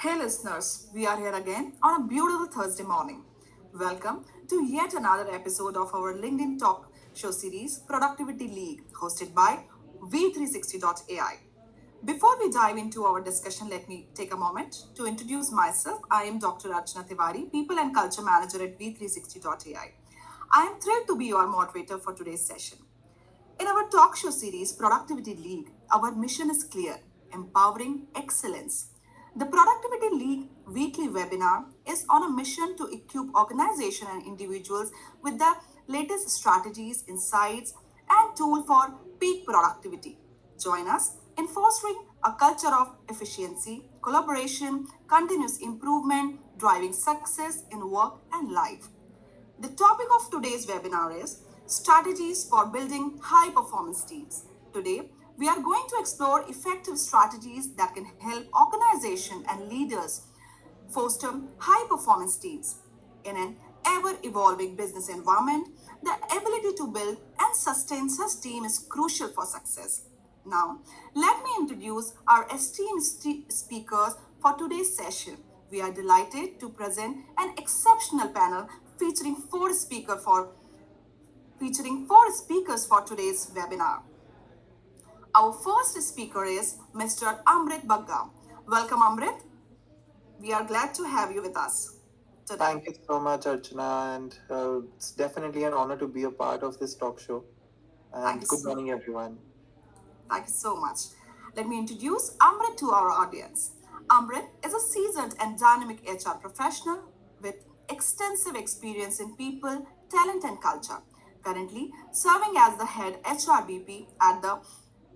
Hey listeners, we are here again on a beautiful Thursday morning. Welcome to yet another episode of our LinkedIn Talk show series, Productivity League, hosted by We360.ai. Before we dive into our discussion, let me take a moment to introduce myself. I am Dr. Archita Tiwari, People and Culture Manager at We360.ai. I am thrilled to be your moderator for today's session. In our talk show series, Productivity League, our mission is clear: empowering excellence. The Productivity League weekly webinar is on a mission to equip organizations and individuals with the latest strategies, insights, and tools for peak productivity. Join us in fostering a culture of efficiency, collaboration, continuous improvement, driving success in work and life. The topic of today's webinar is strategies for building high performance teams. Today, we are going to explore effective strategies that can help organizations and leaders foster high performance teams. In an ever evolving business environment, the ability to build and sustain such team is crucial for success. Now, let me introduce our esteemed speakers for today's session. We are delighted to present an exceptional panel featuring four speakers for today's webinar. Our first speaker is Mr. Amrit Bagga. Welcome, Amrit. We are glad to have you with us today. Thank you so much, Archana, and it's definitely an honor to be a part of this talk show. Thank And you good so morning, everyone. Thank you so much. Let me introduce Amrit to our audience. Amrit is a seasoned and dynamic HR professional with extensive experience in people, talent, and culture. Currently serving as the head HRBP at the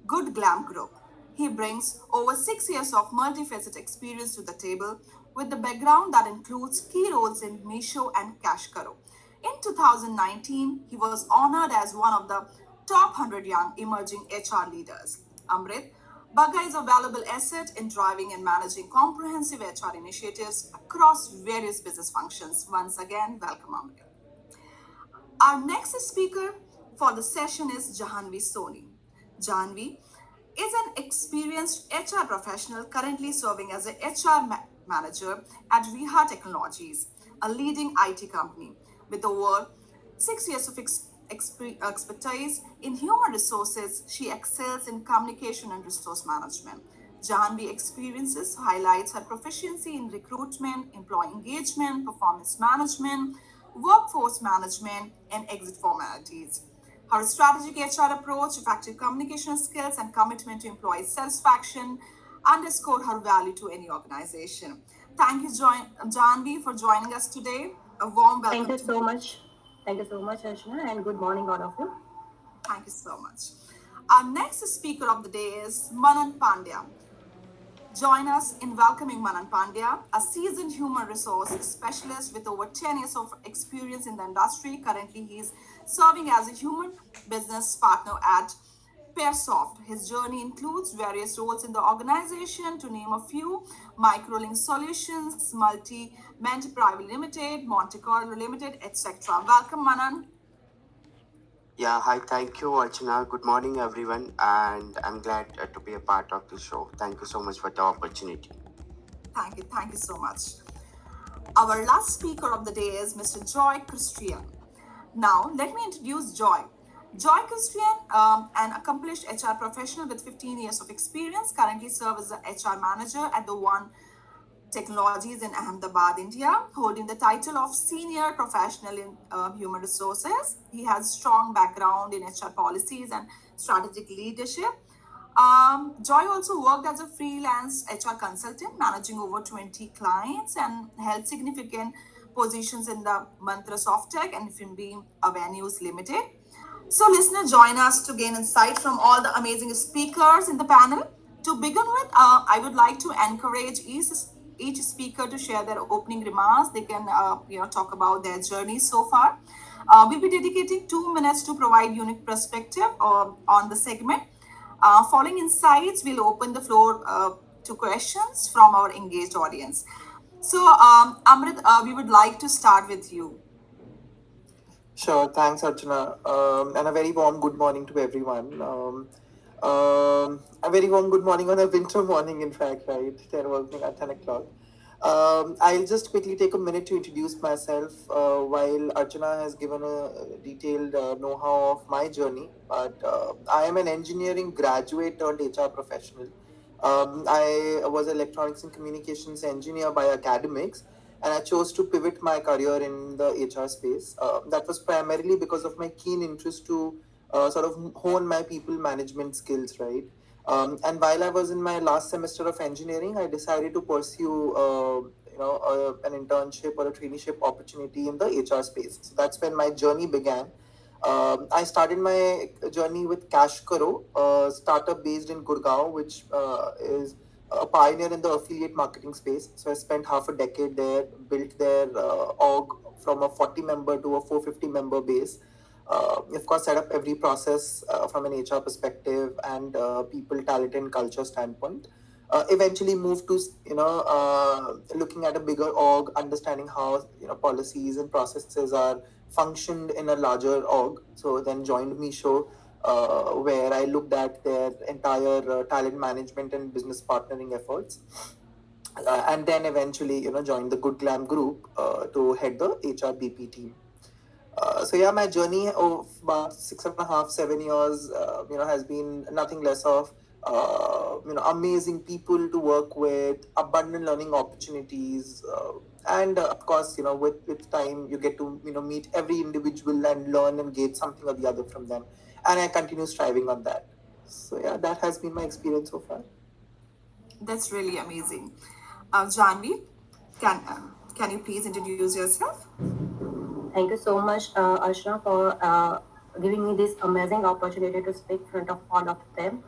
Good Glamm Group. He brings over 6 years of multifaceted experience to the table with the background that includes key roles in Misho and Kashkaro. In 2019, he was honored as one of the top 100 young emerging HR leaders. Amrit, Bagga is a valuable asset in driving and managing comprehensive HR initiatives across various business functions. Once again, welcome, Amrit. Our next speaker for the session is Janvi Soni. Janvi is an experienced HR professional currently serving as a HR manager at VHA Technologies, a leading IT company with over 6 years of expertise in human resources. She excels in communication and resource management. Janvi experiences highlights her proficiency in recruitment, employee engagement, performance management, workforce management, and exit formalities. Her strategic HR approach, effective communication skills, and commitment to employee satisfaction underscore her value to any organization. Thank you, Janvi, for joining us today. A warm Thank welcome you to so you. much. Thank you so much, Archana, and good morning, all of you. Thank you so much. Our next speaker of the day is Manan Panda. Join us in welcoming Manan Pandya, a seasoned human resource specialist with over 10 years of experience in the industry. Currently, he is serving as a human business partner at Pearsoft. His journey includes various roles in the organization, to name a few: Microlink Solutions, Multi Ment Private Limited, Monte Carlo Limited, etc. Welcome, Manan. Yeah, hi, thank you, Archana. Good morning, everyone, and I'm glad to be a part of the show. Thank you so much for the opportunity. Thank you so much. Our last speaker of the day is Mr. Joy Christian. Now, let me introduce Joy. Joy Christian, an accomplished HR professional with 15 years of experience, currently serves as the HR manager at the One Technologies in Ahmedabad, India, holding the title of Senior Professional in Human Resources. He has strong background in HR policies and strategic leadership. Joy also worked as a freelance HR consultant, managing over 20 clients and held significant positions in the Mantra Softech and Finbeam Avenues Limited. So, listeners, join us to gain insight from all the amazing speakers in the panel. To begin with, I would like to encourage each speaker to share their opening remarks. They can, talk about their journey so far. We'll be dedicating 2 minutes to provide unique perspective on the segment. Following insights, we'll open the floor to questions from our engaged audience. So, Amrit, we would like to start with you. Sure, thanks, Archana, and a very warm good morning to everyone. A very warm good morning on a winter morning, in fact, right? They're working at 10 o'clock. I'll just quickly take a minute to introduce myself while Archana has given a detailed know how of my journey. But I am an engineering graduate turned HR professional. I was an electronics and communications engineer by academics, and I chose to pivot my career in the HR space. That was primarily because of my keen interest to sort of hone my people management skills, right? And while I was in my last semester of engineering, I decided to pursue, an internship or a traineeship opportunity in the HR space. So that's when my journey began. I started my journey with Cash Karo, a startup based in Gurgaon, which is a pioneer in the affiliate marketing space. So I spent half a decade there, built their org from a 40 member to a 450 member base. Of course, set up every process from an HR perspective and people, talent, and culture standpoint. Eventually, moved to looking at a bigger org, understanding how policies and processes are functioned in a larger org. So then joined Misho, where I looked at their entire talent management and business partnering efforts, and then eventually joined the Good Glamm Group to head the HRBP team. So yeah, my journey of about 6.5, 7 years, has been nothing less of, amazing people to work with, abundant learning opportunities, and of course, with time you get to meet every individual and learn and gain something or the other from them, and I continue striving on that. So yeah, that has been my experience so far. That's really amazing. Janvi, can, uh, can you please introduce yourself? Thank you so much, Ashna, for giving me this amazing opportunity to speak in front of all of them.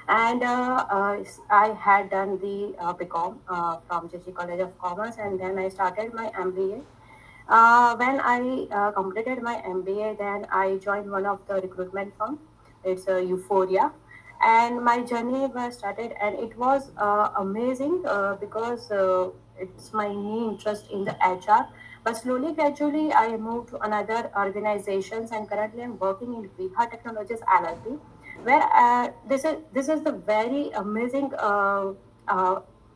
And I had done the BCom from JG College of Commerce, and then I started my MBA. When I completed my MBA, then I joined one of the recruitment firm. It's Euphoria, and my journey was started, and it was amazing because it's my new interest in the HR. But slowly, gradually, I moved to another organizations, and currently I'm working in VHA Technologies LLP, where this is the very amazing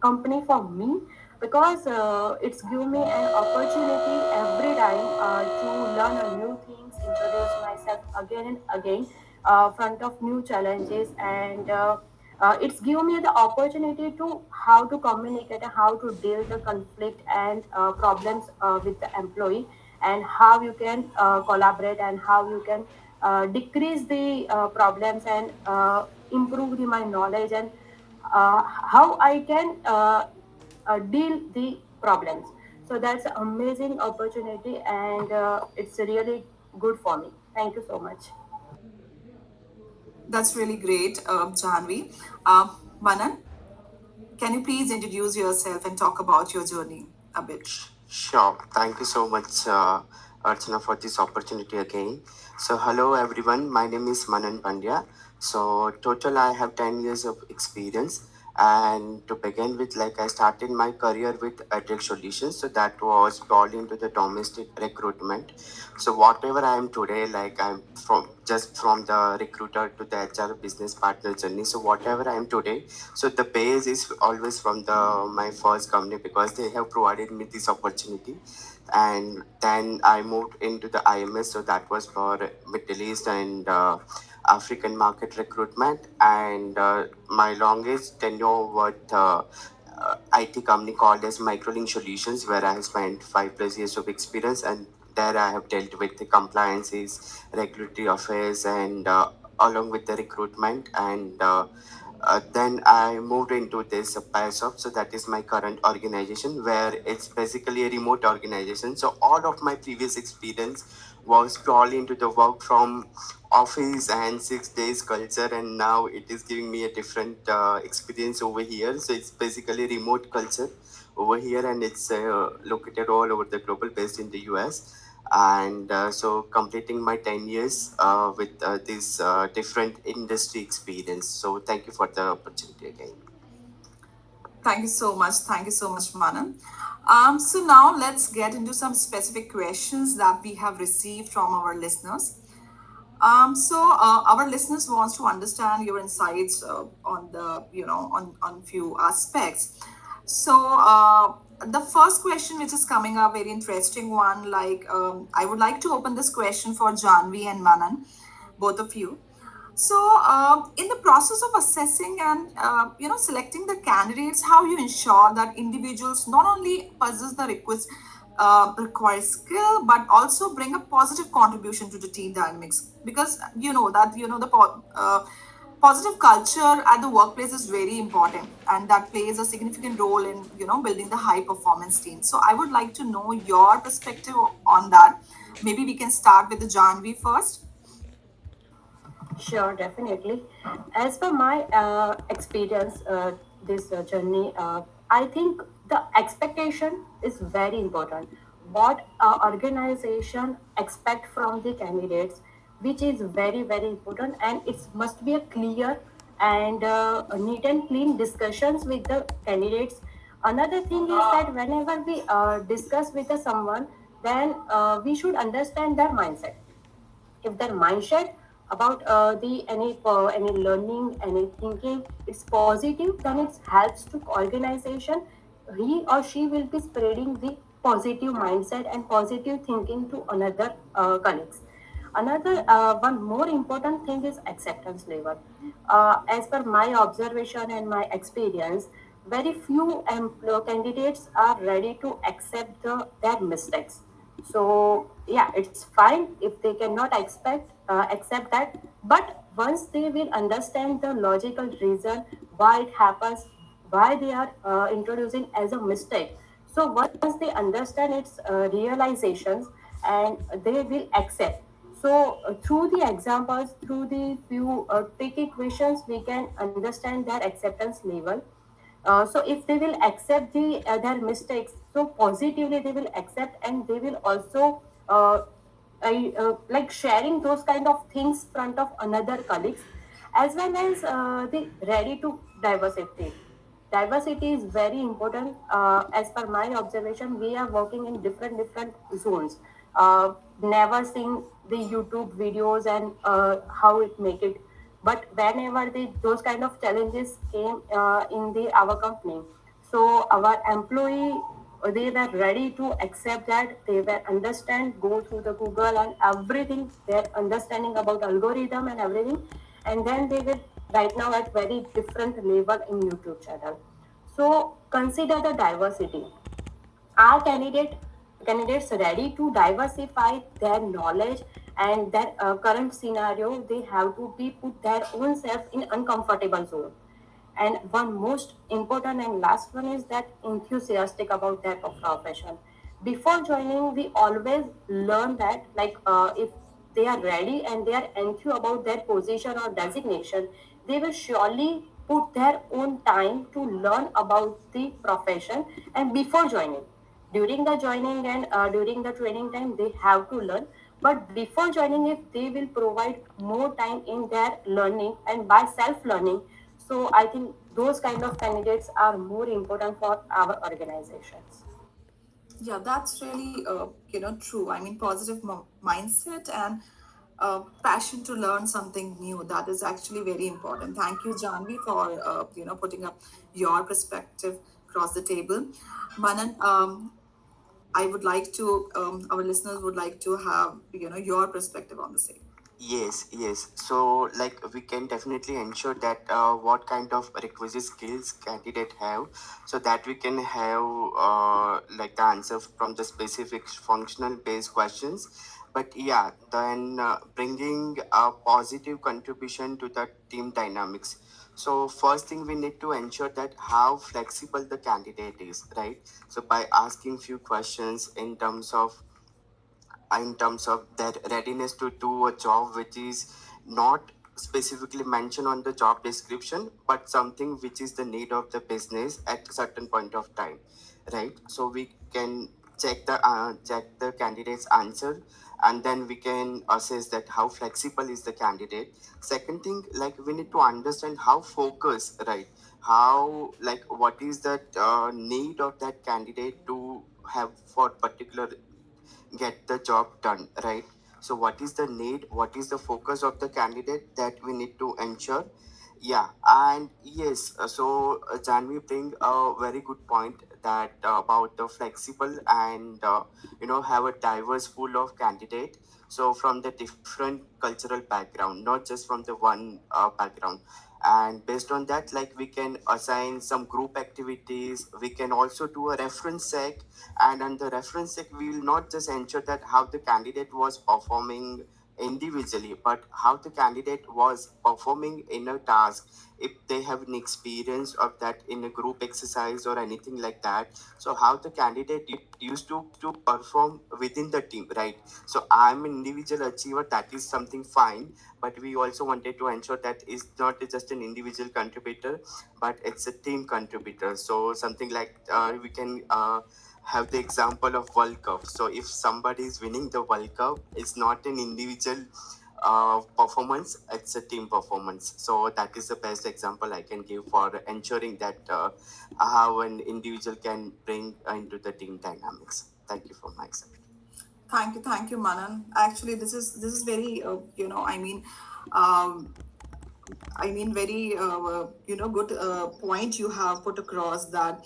company for me because it's give me an opportunity every time to learn a new things, introduce myself again and again, front of new challenges, and it's give me the opportunity to how to communicate and how to deal the conflict and problems with the employee, and how you can collaborate and how you can decrease the problems and improve my knowledge, and how I can deal the problems. So that's an amazing opportunity, and it's really good for me. Thank you so much. That's really great, Janvi. Manan, can you please introduce yourself and talk about your journey a bit? Sure. Thank you so much, Archana, for this opportunity again. So, hello everyone. My name is Manan Panda. So, total I have 10 years of experience. And to begin with, like I started my career with Adric Solutions. So, that was brought into the domestic recruitment. So, whatever I am today, like I'm from the recruiter to the HR business partner journey. So, whatever I am today, so the base is always from the my first company because they have provided me this opportunity, and then I moved into the IMS. So that was for Middle East and African market recruitment, and my longest tenure with IT company called as Microlink Solutions, where I have spent 5+ years of experience, and there I have dealt with the compliances, regulatory affairs, and along with the recruitment and. Then I moved into this PASOP, so that is my current organization, where it's basically a remote organization. So all of my previous experience was purely into the work from office and 6 days culture, and now it is giving me a different experience over here. So it's basically remote culture over here, and it's located all over the global, based in the US. And so completing my 10 years with this different industry experience. So thank you for the opportunity again. Thank you so much. Thank you so much, Manan. So now let's get into some specific questions that we have received from our listeners. Our listeners wants to understand your insights on the on few aspects. So the first question which is coming up, very interesting one. Like, I would like to open this question for Janvi and Manan, both of you. So, in the process of assessing and selecting the candidates, how you ensure that individuals not only possess the required skill but also bring a positive contribution to the team dynamics, because you know that positive culture at the workplace is very important, and that plays a significant role in building the high performance team. So I would like to know your perspective on that. Maybe we can start with the Janvi first. Sure, definitely. As per my experience, this journey, I think the expectation is very important. What organization expect from the candidates, which is very very important, and it must be a clear and a neat and clean discussions with the candidates. Another thing is that whenever we discuss with someone, then we should understand their mindset. If their mindset about the any learning, any thinking, it's positive, then it helps to organization. He or she will be spreading the positive mindset and positive thinking to another colleagues. Another one more important thing is acceptance level. As per my observation and my experience, very few candidates are ready to accept their mistakes. So yeah, it's fine if they cannot accept that, but once they will understand the logical reason why it happens, why they are introducing as a mistake. So once they understand its realizations, and they will accept. So through the examples, through the few tricky questions, we can understand their acceptance level. So if they will accept their mistakes, so positively they will accept, and they will also like sharing those kind of things front of another colleagues, as well as the ready to diversity. Diversity is very important. As per my observation, we are working in different zones. Never seen the YouTube videos and how it make it, but whenever those kind of challenges came in the our company, so our employee, they were ready to accept that, they were understand, go through the Google and everything, their understanding about algorithm and everything, and then they will right now at very different level in YouTube channel. So consider the diversity. Are candidates ready to diversify their knowledge and their current scenario? They have to be put their own self in uncomfortable zone. And one most important and last one is that enthusiastic about their profession. Before joining, we always learn that, like, if they are ready and they are enthused about their position or designation, they will surely put their own time to learn about the profession. And before joining, during the joining and during the training time, they have to learn. But before joining, if they will provide more time in their learning and by self learning, so I think those kind of candidates are more important for our organizations. Yeah, that's really true. I mean, positive mindset and passion to learn something new. That is actually very important. Thank you, Janvi, for putting up your perspective across the table. Manan, I would like to our listeners would like to have your perspective on the same. Yes, yes. So, like, we can definitely ensure that what kind of requisite skills candidate have, so that we can have like the answer from the specific functional based questions. But yeah, then bringing a positive contribution to the team dynamics. So first thing we need to ensure that how flexible the candidate is, right? So by asking few questions in terms of their readiness to do a job which is not specifically mentioned on the job description, but something which is the need of the business at a certain point of time, right? So we can check the candidate's answer, and then we can assess that how flexible is the candidate. Second thing, like, we need to understand how focused, right? How, like, what is that need of that candidate to have for particular get the job done, right? So what is the need, what is the focus of the candidate, that we need to ensure. Yeah, and yes, Janvi bring a very good point that about the flexible and have a diverse pool of candidate. So from the different cultural background, not just from the one background, and based on that, like we can assign some group activities. We can also do a reference check, and on the reference check, we will not just ensure that how the candidate was performing individually, but how the candidate was performing in a task, if they have an experience of that in a group exercise or anything like that. So how the candidate used to perform within the team, right? So I'm an individual achiever, that is something fine, but we also wanted to ensure that it's not just an individual contributor, but it's a team contributor. So something like we can have the example of World Cup. So if somebody is winning the World Cup, it's not an individual performance, it's a team performance. So that is the best example I can give for ensuring that how an individual can bring into the team dynamics. Thank you for my side. Thank you, Manan. Actually, this is very um, very good point you have put across, that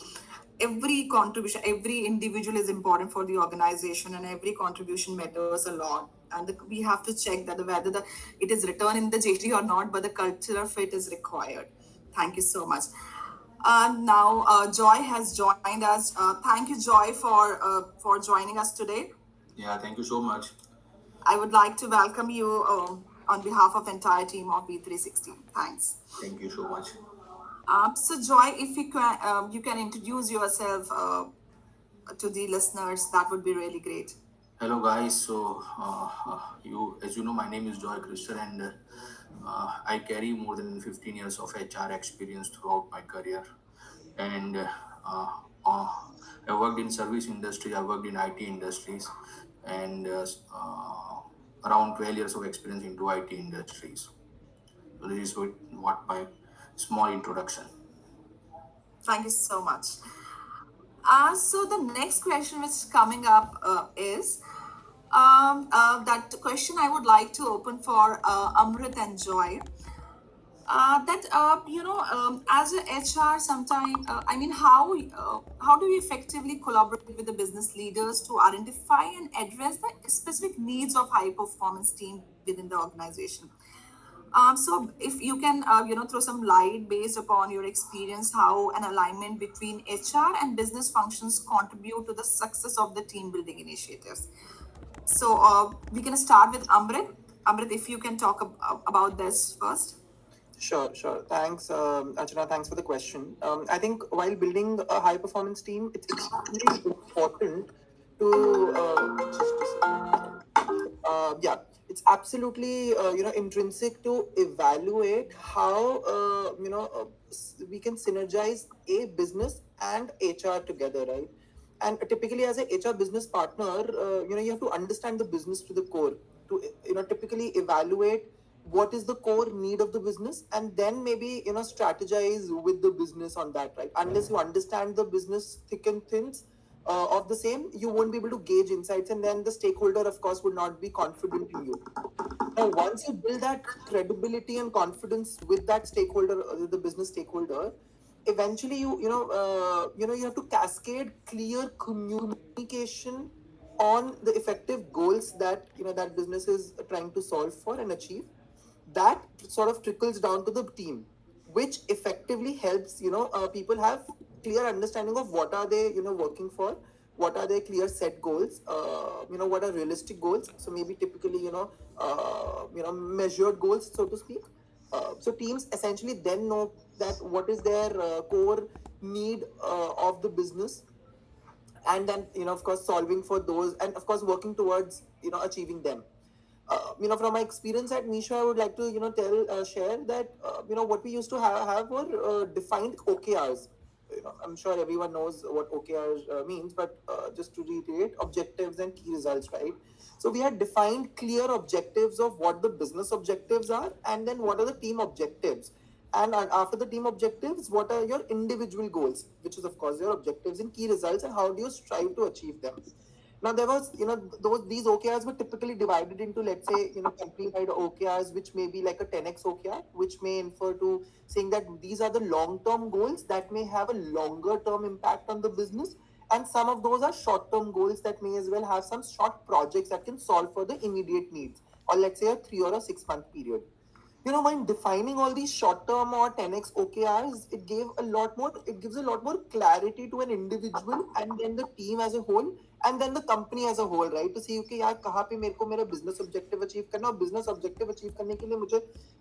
every contribution, every individual is important for the organization, and every contribution matters a lot. And we have to check that whether it is written in the JD or not, but the cultural fit is required. Thank you so much. Now, Joy has joined us. Thank you, Joy, for joining us today. Yeah, thank you so much. I would like to welcome you on behalf of entire team of V360. Thanks. Thank you so much. So, Joy, if you can introduce yourself to the listeners, that would be really great. Hello, guys. As you know, my name is Joy Christian, and I carry more than 15 years of HR experience throughout my career. And I worked in service industry, I worked in IT industries, and around 12 years of experience into IT industries. So this is what my small introduction. Thank you so much. So the next question which is coming up is that question I would like to open for Amrit and Joy. That as a HR, sometime how do you effectively collaborate with the business leaders to identify and address the specific needs of high performance team within the organization? So if you can throw some light based upon your experience, how an alignment between HR and business functions contribute to the success of the team building initiatives. So we can start with Amrit. Amrit, if you can talk about this first. Sure, sure. Thanks, Archana. Thanks for the question. I think while building a high performance team, it's extremely important to just a second. Yeah, it's absolutely intrinsic to evaluate how we can synergize a business and HR together, right? And typically, as a HR business partner, you have to understand the business to the core to typically evaluate what is the core need of the business, and then maybe strategize with the business on that, right? Unless you understand the business thick and thins of the same, you won't be able to gauge insights, and then the stakeholder, of course, would not be confident in you. Now, once you build that credibility and confidence with that stakeholder, the business stakeholder, eventually you have to cascade clear communication on the effective goals that that business is trying to solve for and achieve. That sort of trickles down to the team, which effectively helps people have clear understanding of what are they working for, what are their clear set goals, what are realistic goals, so maybe typically measured goals, so to speak. So teams essentially then know that what is their core need of the business, and then of course solving for those, and of course working towards achieving them. From my experience at Misha, I would like to share that what we used to have were defined OKRs. I'm sure everyone knows what OKRs means, but just to reiterate, objectives and key results, right? So we had defined clear objectives of what the business objectives are, and then what are the team objectives. And after the team objectives, what are your individual goals, which is of course your objectives and key results, and how do you strive to achieve them. Now there was, those these OKRs were typically divided into, let's say, company-wide OKRs, which may be like a 10x OKR, which may infer to saying that these are the long-term goals that may have a longer-term impact on the business, and some of those are short-term goals that may as well have some short projects that can solve for the immediate needs, or let's say a 3 or 6 month period. When defining all these short term or 10x OKRs, it gives a lot more clarity to an individual and then the team as a whole, and then the company as a whole, right? To see, okay, यार कहाँ पे मेरे को मेरा business objective achieve करना, और business objective achieve करने के लिए मुझे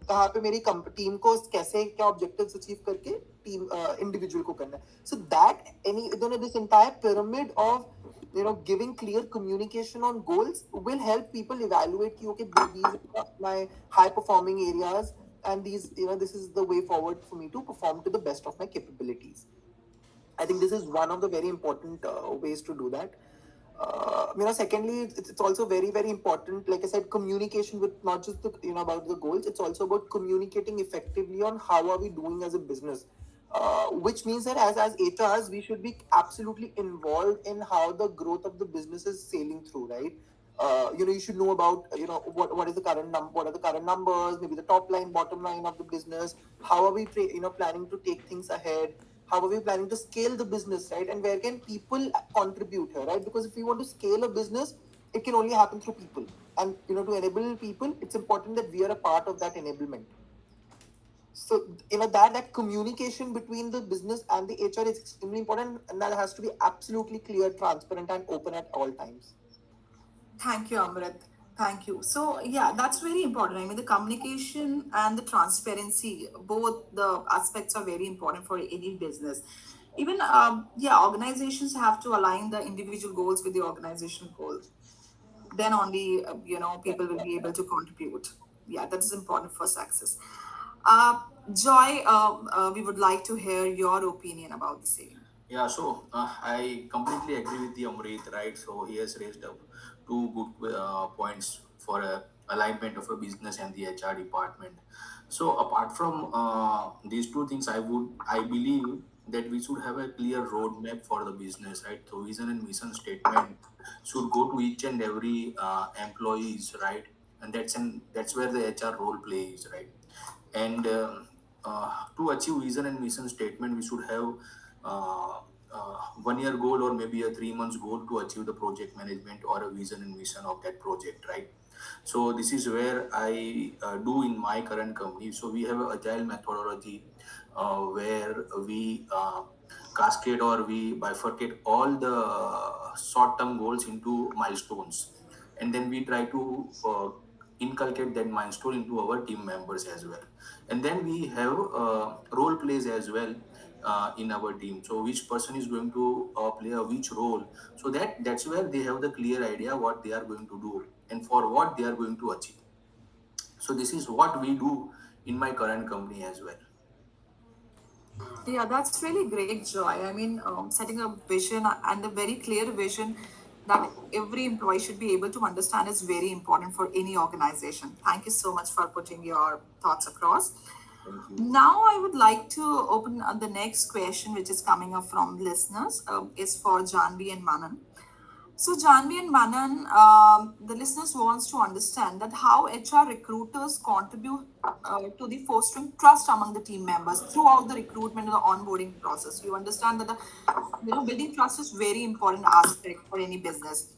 कहाँ पे मेरी team को कैसे क्या objectives achieve करके team individual को करना है. So that this entire pyramid of giving clear communication on goals will help people evaluate ki, okay, these are my high performing areas, and these this is the way forward for me to perform to the best of my capabilities. I think this is one of the very important ways to do that. Secondly, it's also very, very important, like I said, communication with not just the, about the goals. It's also about communicating effectively on how are we doing as a business. Which means that as HRs, we should be absolutely involved in how the growth of the business is sailing through, right? You should know about, what is the current what are the current numbers, maybe the top line, bottom line of the business. How are we planning to take things ahead? How are we planning to scale the business, right? And where can people contribute here, right? Because if we want to scale a business, it can only happen through people. And to enable people, it's important that we are a part of that enablement. So that communication between the business and the HR is extremely important, and that has to be absolutely clear, transparent, and open at all times. Thank you, Amrit. Thank you. So, yeah, that's very important. I mean, the communication and the transparency, both the aspects are very important for any business. Even, yeah, organizations have to align the individual goals with the organizational goal. Then only, people will be able to contribute. Yeah, that is important for success. Uh, Joy, we would like to hear your opinion about the same. Yeah, so I completely agree with the Amrit, right? So he has raised up two good points for alignment of a business and the HR department. So apart from these two things, I believe that we should have a clear roadmap for the business, right? So vision and mission statement should go to each and every employees, right? And that's where the HR role plays, right? And to achieve vision and mission statement, we should have uh, 1 year goal or maybe a 3 months goal to achieve the project management or a vision and mission of that project, right? So this is where I do in my current company. So we have an agile methodology where we cascade or we bifurcate all the short-term goals into milestones, and then we try to inculcate that milestone into our team members as well. And then we have role plays as well in our team. So which person is going to play a which role, so that's where they have the clear idea what they are going to do and for what they are going to achieve. So this is what we do in my current company as well. Yeah, that's really great, Joy. I mean, setting a vision and a very clear vision that every employee should be able to understand is very important for any organization. Thank you so much for putting your thoughts across. Thank you. Now, I would like to open the next question, which is coming up from listeners, is for Janvi and Manan. So, Janvi and Manan, the listeners wants to understand that how HR recruiters contribute to the fostering trust among the team members throughout the recruitment and the onboarding process. You understand that the building trust is very important aspect for any business.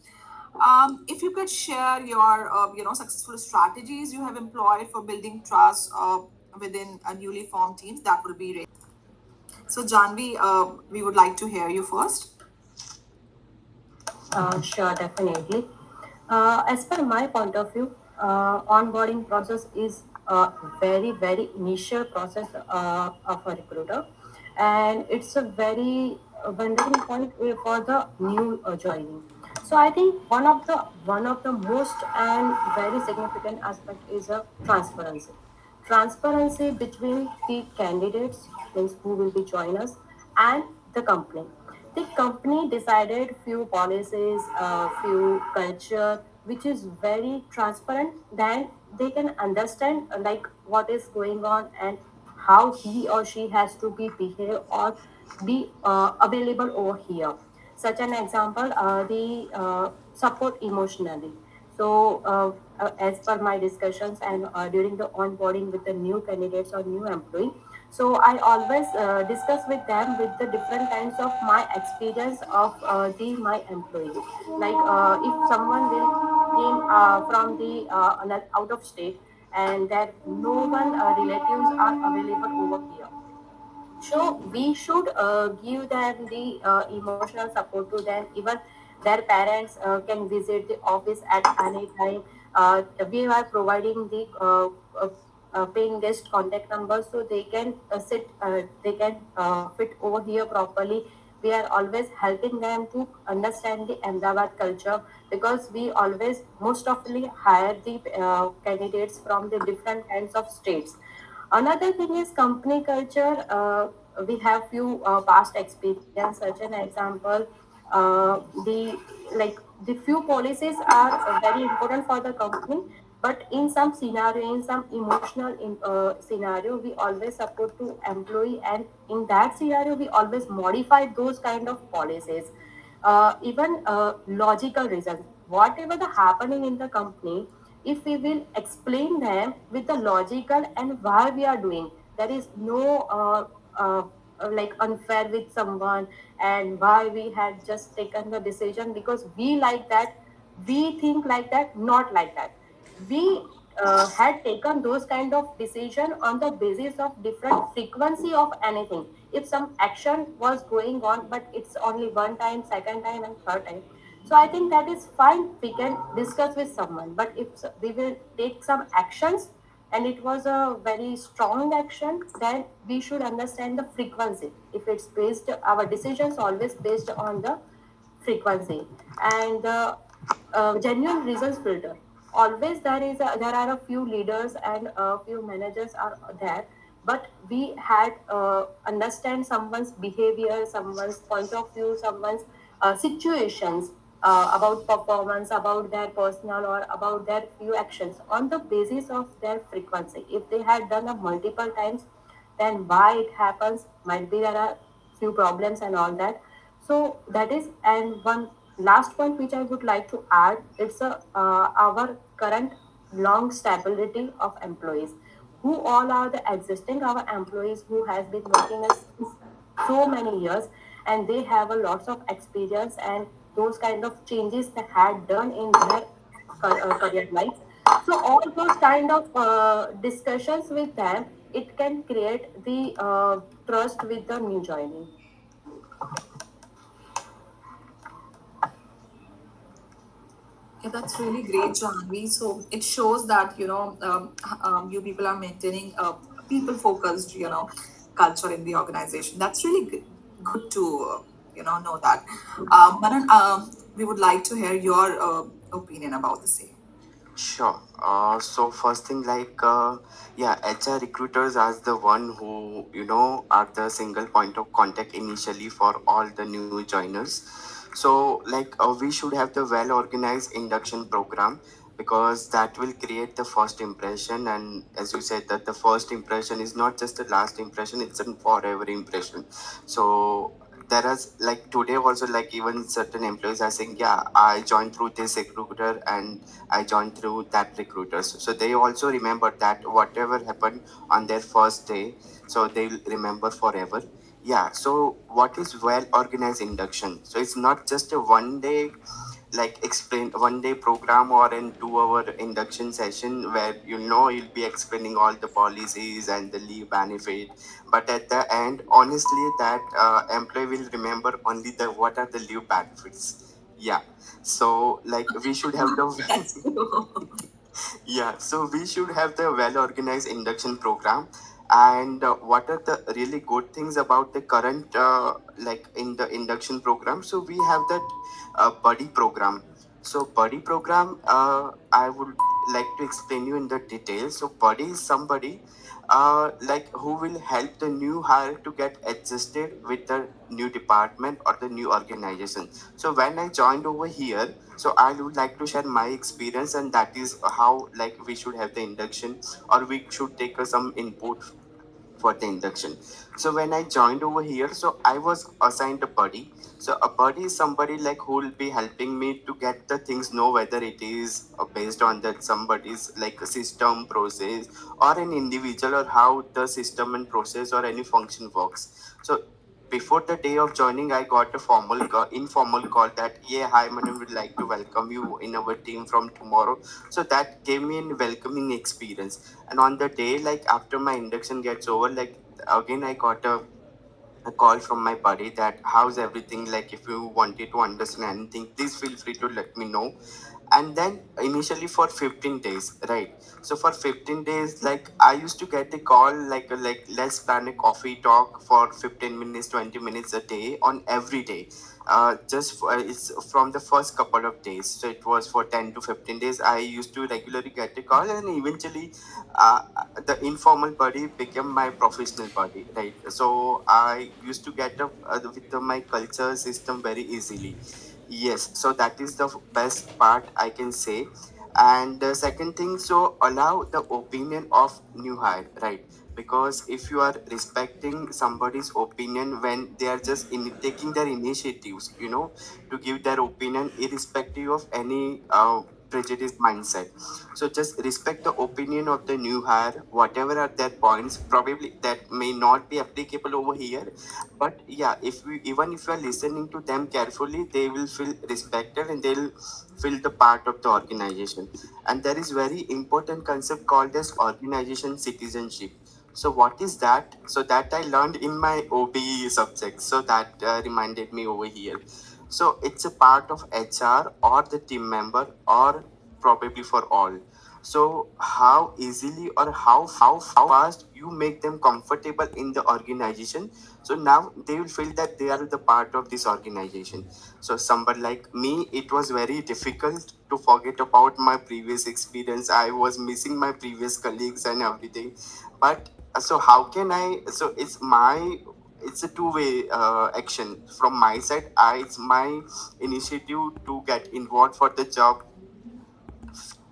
If you could share your successful strategies you have employed for building trust within a newly formed teams, that will be great. So, Janvi, we would like to hear you first. Sure, definitely. As per my point of view, onboarding process is a very, very initial process of a recruiter, and it's a very wonderful point for the new joining. So I think one of the most and very significant aspect is a transparency. Transparency between the candidates, means who will be join us, and the company. The company decided few policies, few culture, which is very transparent. Then they can understand like what is going on and how he or she has to be behave or be available over here. Such an example, the support emotionally. So, as per my discussions and during the onboarding with the new candidates or new employee, so I always discuss with them with the different kinds of my experience of the my employee. Like if someone will came from the out of state and that no one relatives are available over here, so we should give them the emotional support to them. Even their parents can visit the office at any time. We are providing the paying guest contact number so they can they can fit over here properly. We are always helping them to understand the Ahmedabad culture, because we always most often hire the candidates from the different kinds of states. Another thing is company culture. We have few past experience. Such an example, the like the few policies are very important for the company, but in some scenario, in some emotional scenario, we always support to employee, and in that scenario, we always modify those kind of policies. Even logical reasons, whatever the happening in the company, if we will explain them with the logical and why we are doing, there is no like unfair with someone, and why we had just taken the decision because we like that, we think like that, not like that. We had taken those kind of decision on the basis of different frequency of anything. If some action was going on but it's only one time, second time and third time, so I think that is fine, we can discuss with someone. But if we will take some actions and it was a very strong action, then we should understand the frequency. If it's based, our decisions always based on the frequency. And genuine reasons filter, always there are a few leaders and a few managers are there, but we had understand someone's behavior, someone's point of view, someone's situations, about performance, about their personal or about their few actions on the basis of their frequency. If they had done a multiple times, then why it happens, might be there are few problems and all that. So that is, and one last point which I would like to add, it's our current long stability of employees. Who all are the existing our employees who has been working us since so many years, and they have a lots of experience and those kind of changes they had done in their career life. So all those kind of discussions with them, it can create the trust with the new joining. Yeah, that's really great, Janvi. So it shows that you people are maintaining a people-focused culture in the organization. That's really good to know that. Manan, we would like to hear your opinion about the same. Sure. So first thing, yeah, HR recruiters are the one who, are the single point of contact initially for all the new joiners. So we should have the well organized induction program, because that will create the first impression. And as you said, that the first impression is not just the last impression; it's a forever impression. So there is, like, today also, like, even certain employees are saying, yeah, I joined through this recruiter and I joined through that recruiter. So they also remember that whatever happened on their first day, so they'll remember forever. Yeah. So what is well organized induction? So it's not just a one day, like, explain 1 day program or an 2 hour induction session where you'll be explaining all the policies and the leave benefit. But at the end, honestly, that employee will remember only the what are the leave benefits. Yeah. So we should have the That's true. yeah, so we should have the well organized induction program. And what are the really good things about the current, in the induction program? So we have that buddy program. So buddy program, I would like to explain you in the details. So buddy is somebody who will help the new hire to get adjusted with the new department or the new organization. So when I joined over here, so I would like to share my experience, and that is how, we should have the induction, or we should take some input for the induction. So when I joined over here, so I was assigned a buddy. So a buddy is somebody like who will be helping me to get the things know whether it is based on that somebody's like a system process or an individual or how the system and process or any function works. So before the day of joining, I got a informal call that yeah, hi, Manu, would like to welcome you in our team from tomorrow. So that gave me a welcoming experience. And on the day, like after my induction gets over, like again I got a call from my buddy that how's everything, like if you wanted to understand anything, please feel free to let me know. And then initially for 15 days, right? So for 15 days, like I used to get a call like let's plan a coffee talk for 15 minutes 20 minutes a day on every day. It's from the first couple of days, so it was for 10 to 15 days I used to regularly get a call, and eventually uh, the informal buddy became my professional buddy, right? So I used to get up with my culture system very easily. Yes, so that is the best part I can say. And the second thing, so allow the opinion of new hire, right? Because if you are respecting somebody's opinion when they are just taking their initiatives, to give their opinion irrespective of any prejudice mindset. So just respect the opinion of the new hire, whatever are their points, probably that may not be applicable over here, but yeah, if we even if you are listening to them carefully, they will feel respected and they'll feel the part of the organization. And there is very important concept called as organization citizenship. So what is that? So that I learned in my OBE subject, so that reminded me over here. So it's a part of HR or the team member or probably for all. So how easily or how fast you make them comfortable in the organization, so now they will feel that they are the part of this organization. So somebody like me, it was very difficult to forget about my previous experience. I was missing my previous colleagues and everything. But so how can I, so it's a two-way action from my side. It's my initiative to get involved for the job,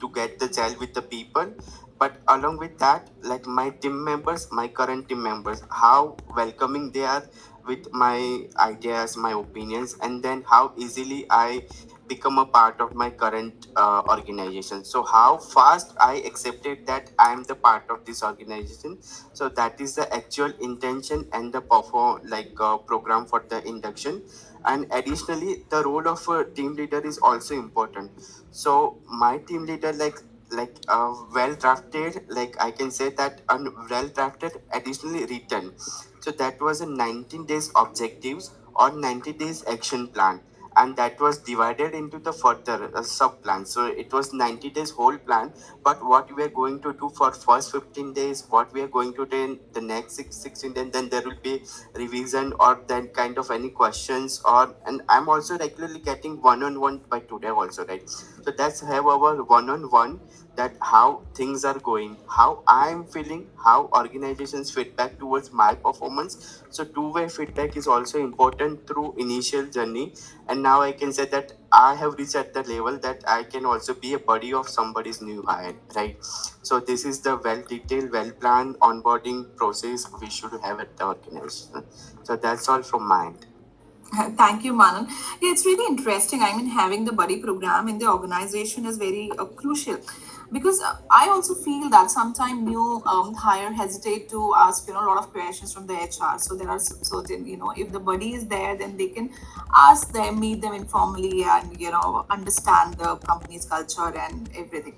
to get the gel with the people. But along with that, like my team members, my current team members, how welcoming they are with my ideas, my opinions, and then how easily I become a part of my current organization. So how fast I accepted that I am the part of this organization. So that is the actual intention and the program for the induction. And additionally, the role of a team leader is also important. So my team leader, well drafted, like I can say that well drafted, additionally written. So that was a 19 days objectives or 90 days action plan, and that was divided into the further sub plan. So it was 90 days whole plan, but what we are going to do for first 15 days, what we are going to do in the next 16 days, then there will be revision or then kind of any questions. Or and I'm also regularly getting one-on-one by today also, right? So that's have our one-on-one, that how things are going, how I'm feeling, how organizations feedback towards my performance. So two-way feedback is also important through initial journey. And now I can say that I have reached at the level that I can also be a buddy of somebody's new hire, right? So this is the well detailed, well planned onboarding process we should have at the organization. So that's all from my end. Thank you, Manan. Yeah, it's really interesting. I mean, having the buddy program in the organization is very crucial because I also feel that sometimes new hire hesitate to ask, a lot of questions from the HR. So there are certain, if the buddy is there, then they can ask them, meet them informally, and understand the company's culture and everything.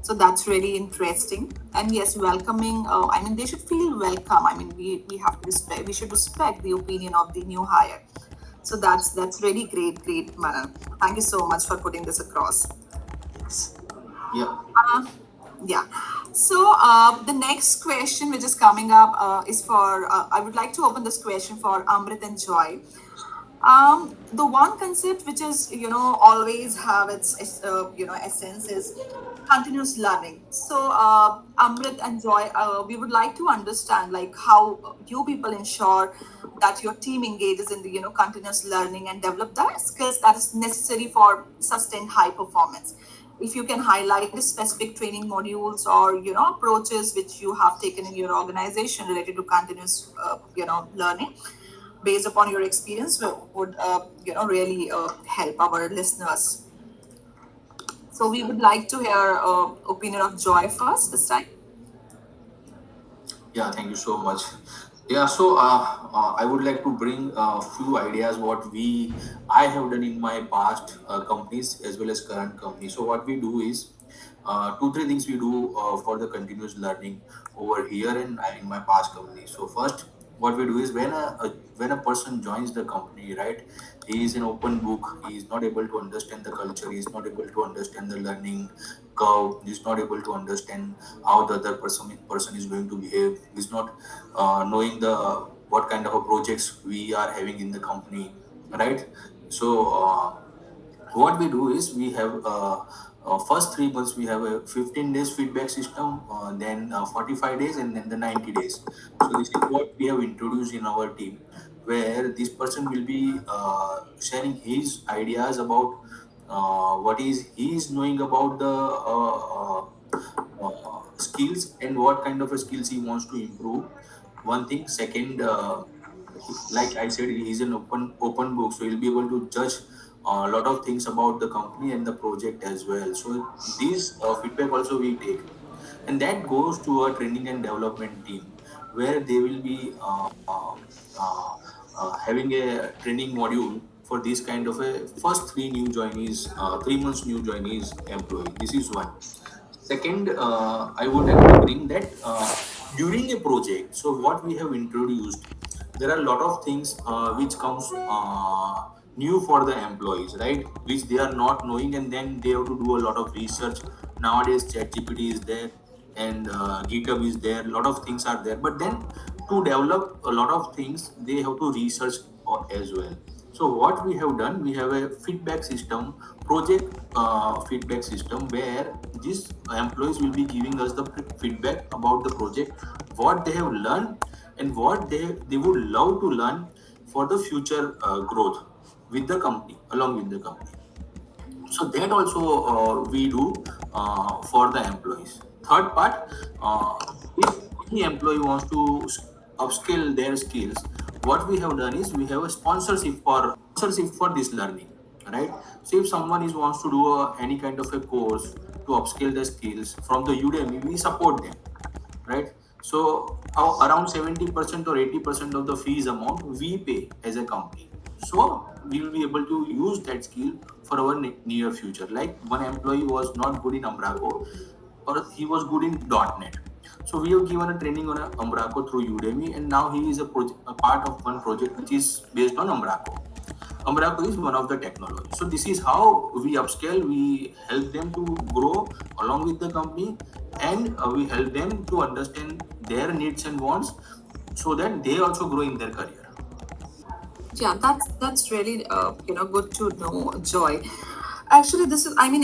So that's really interesting. And yes, welcoming. I mean, they should feel welcome. I mean, we have to respect. We should respect the opinion of the new hire. So that's really great, great, Manan. Thank you so much for putting this across. Yeah. Uh, yeah. So the next question, which is coming up, is for. I would like to open this question for Amrit and Joy. The one concept which is always have its essence is continuous learning. So Amrit and Joy, we would like to understand like how you people ensure that your team engages in the continuous learning and develop the skills that is necessary for sustained high performance. if you can highlight specific training modules or approaches which you have taken in your organization related to continuous learning based upon your experience would really help our listeners. So we would like to hear opinion of Joy first this time. Yeah, thank you so much. Yeah, so I would like to bring a few ideas what I have done in my past companies as well as current companies. So what we do is two three things we do for the continuous learning over here and in my past company. So first, what we do is when a person joins the company, right? He is an open book. He is not able to understand the culture. He is not able to understand the learning curve. He is not able to understand how the other person is going to behave. He's not knowing the what kind of a projects we are having in the company, right? So what we do is we have first 3 months we have a 15 days feedback system, then 45 days, and then the 90 days. So this is what we have introduced in our team, where this person will be sharing his ideas about what is he is knowing about the skills and what kind of a skills he wants to improve. One thing. Second, like I said, he's an open book, so he'll be able to judge a lot of things about the company and the project as well. So these feedback also we take, and that goes to a training and development team, where they will be having a training module for this kind of a first 3 months new joinees employee. This is one. Second, I would like to bring that during a project. So what we have introduced, there are a lot of things which comes new for the employees, right? Which they are not knowing, and then they have to do a lot of research. Nowadays, ChatGPT is there, and GitHub is there. A lot of things are there, but then to develop a lot of things, they have to research as well. So what we have done, we have a feedback system, project feedback system, where these employees will be giving us the feedback about the project, what they have learned, and what they would love to learn for the future growth with the company, along with the company. So that also we do for the employees. Third part, uh, if any employee wants to upskill their skills, what we have done is we have a sponsorship for this learning, right? So if someone is wants to do any kind of a course to upskill the skills from the Udemy, we support them, right? So around 70% or 80% of the fees amount we pay as a company. So we will be able to use that skill for our near future. Like one employee was not good in Umbraco, or he was good in .NET. So we have given a training on Umbraco through Udemy, and now he is a part of one project which is based on Umbraco. Umbraco is one of the technologies. So this is how we upscale. We help them to grow along with the company, and we help them to understand their needs and wants, so that they also grow in their career. Yeah, that's really good to know, Joy. Actually, this is, I mean,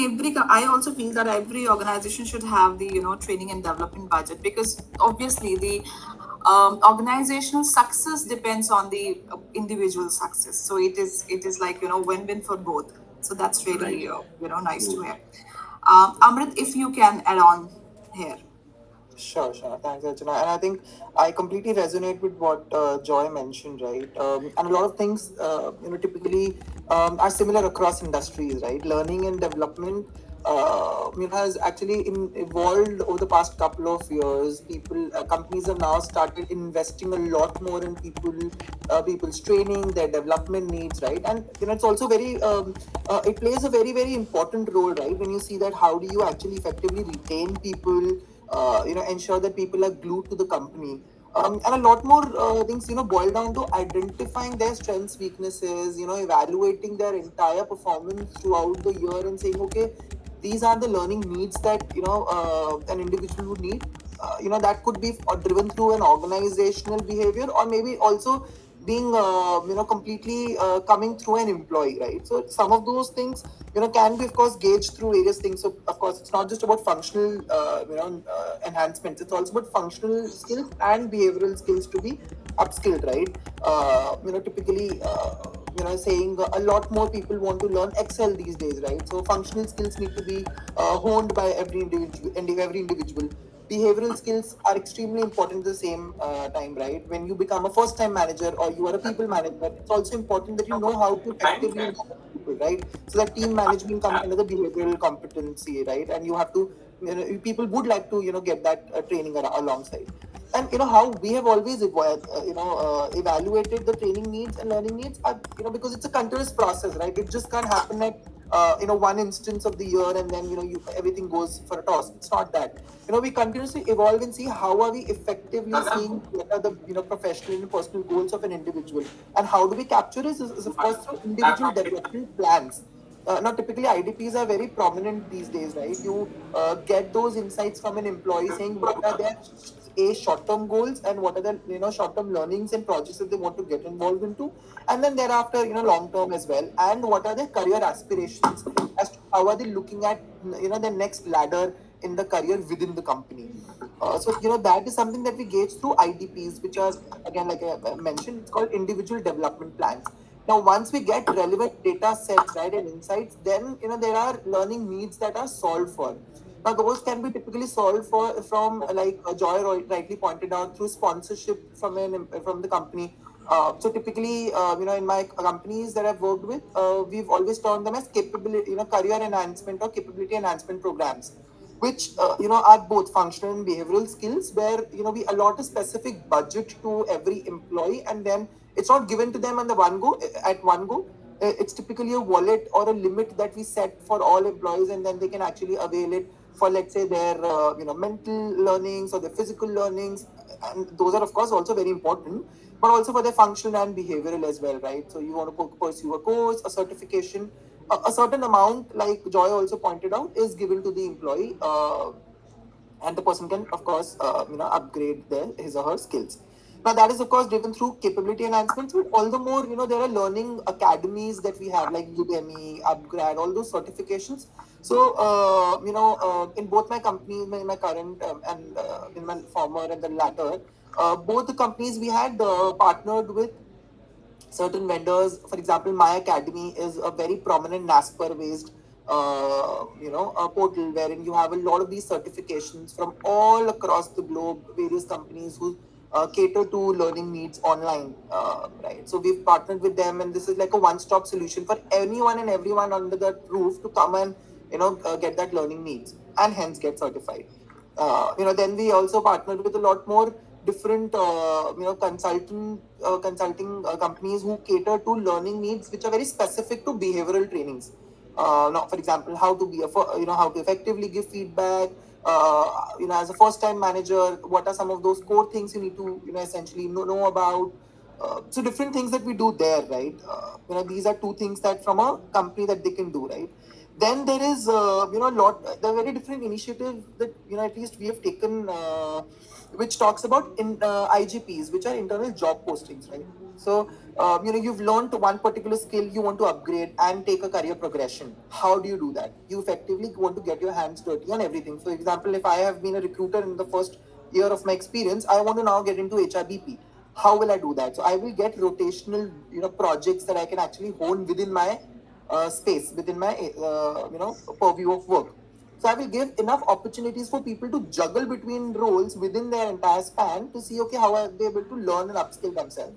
I also feel that every organization should have the training and development budget, because obviously the organizational success depends on the individual success. So it is like win-win for both. So that's Right. really nice to True. hear. Amrit, if you can add on here. Sure, sure. Thanks, Archana. And I think I completely resonate with what Joy mentioned, right? And a lot of things, typically are similar across industries, right? Learning and development, has actually evolved over the past couple of years. Companies have now started investing a lot more in people's training, their development needs, right? And it's also it plays a very, very important role, right? When you see that, how do you actually effectively retain people? Ensure that people are glued to the company. And a lot more things, boil down to identifying their strengths, weaknesses, evaluating their entire performance throughout the year and saying, okay, these are the learning needs that, an individual would need. That could be driven through an organizational behavior, or maybe also being, completely coming through an employee, right? So some of those things, can be, of course, gauged through various things. So of course, it's not just about functional enhancements, it's also about functional skills and behavioral skills to be upskilled, right? Typically, saying a lot more people want to learn Excel these days, right? So functional skills need to be honed by every individual. And every individual, behavioral skills are extremely important at the same time, right? When you become a first time manager or you are a people manager, it's also important that you know how to effectively manage people, right? So that team management comes under the behavioral competency, right? And you have to, people would like to get that training alongside. And how we have always evaluated the training needs and learning needs are, because it's a continuous process, right? It just can't happen at one instance of the year and then everything goes for a toss. It's not that. We continuously evolve and see how are we effectively seeing what are the professional and personal goals of an individual, and how do we capture this is of course through individual development plans. Now, typically IDPs are very prominent these days, right? You get those insights from an employee saying what are their short-term goals and what are the short-term learnings and projects that they want to get involved into, and then thereafter long-term as well, and what are their career aspirations as to how are they looking at the next ladder in the career within the company. So that is something that we gauge through IDPs, which are again, like I mentioned, it's called individual development plans. Now, once we get relevant data sets, right, and insights, then there are learning needs that are solved for. Now, those can be typically solved for from like Joy rightly pointed out, through sponsorship from the company. So typically, in my companies that I've worked with, we've always termed them as capability, career enhancement or capability enhancement programs, which are both functional and behavioral skills, where we allot a specific budget to every employee, and then it's not given to them on the one go at one go. It's typically a wallet or a limit that we set for all employees, and then they can actually avail it for, let's say, their mental learnings or their physical learnings, and those are of course also very important, but also for their functional and behavioral as well, right? So you want to pursue a course, a certification, a certain amount, like Joy also pointed out, is given to the employee, and the person can of course upgrade his or her skills. Now that is of course driven through capability enhancements, but all the more there are learning academies that we have, like Udemy, Upgrad, all those certifications. So in both my companies, my current and in my former and the latter, both the companies we had partnered with certain vendors. For example, my academy is a very prominent NASPER based a portal wherein you have a lot of these certifications from all across the globe, various companies who cater to learning needs online, right? So we've partnered with them, and this is like a one-stop solution for anyone and everyone under that roof to come and get that learning needs and hence get certified. Then we also partnered with a lot more different consulting companies who cater to learning needs which are very specific to behavioral trainings. Now, for example, how to be how to effectively give feedback. As a first time manager, what are some of those core things you need to essentially know about. So different things that we do there, right? These are two things that from a company that they can do, right? Then there is a lot, there are very different initiatives that at least we have taken, which talks about IGPs, which are internal job postings, right? So you've learned one particular skill, you want to upgrade and take a career progression. How do you do that? You effectively want to get your hands dirty on everything. For example, if I have been a recruiter in the first year of my experience, I want to now get into HRBP. How will I do that? So I will get rotational projects that I can actually hone within my space, within my purview of work. So I will give enough opportunities for people to juggle between roles within their entire span to see, okay, how are they able to learn and upskill themselves.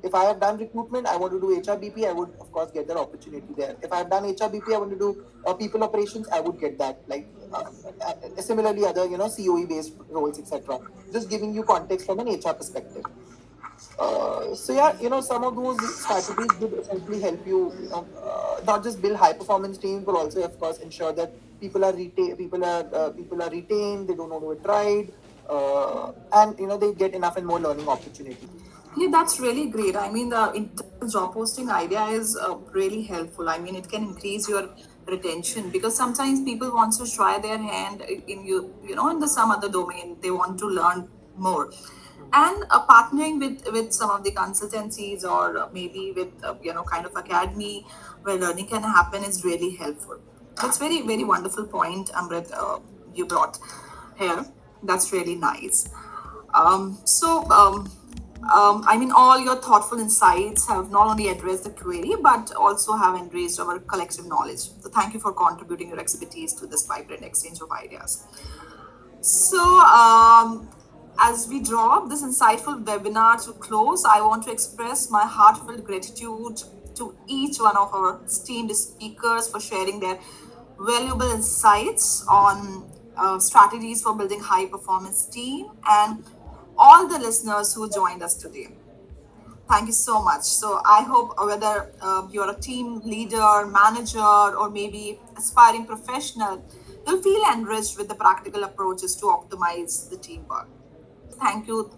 If I have done recruitment, I want to do HRBP, I would of course get that opportunity there. If I have done HRBP, I want to do people operations, I would get that. Like similarly, other COE based roles, etc. Just giving you context from an HR perspective. So yeah, some of those strategies would essentially help you, not just build high performance teams, but also, of course, ensure that people are retained. They don't know it right, and they get enough and more learning opportunities. Yeah, that's really great. I mean, the internal job posting idea is really helpful. I mean, it can increase your retention because sometimes people want to try their hand in in the some other domain. They want to learn more, and partnering with some of the consultancies or maybe with kind of academy where learning can happen is really helpful. That's very wonderful point, Amrit, you brought here. That's really nice. So. All your thoughtful insights have not only addressed the query, but also have enriched our collective knowledge. So, thank you for contributing your expertise to this vibrant exchange of ideas. So, as we draw this insightful webinar to close, I want to express my heartfelt gratitude to each one of our esteemed speakers for sharing their valuable insights on strategies for building high performance team, and all the listeners who joined us today. Thank you so much. So I hope whether you're a team leader, manager, or maybe aspiring professional, you'll feel enriched with the practical approaches to optimize the teamwork. Thank you.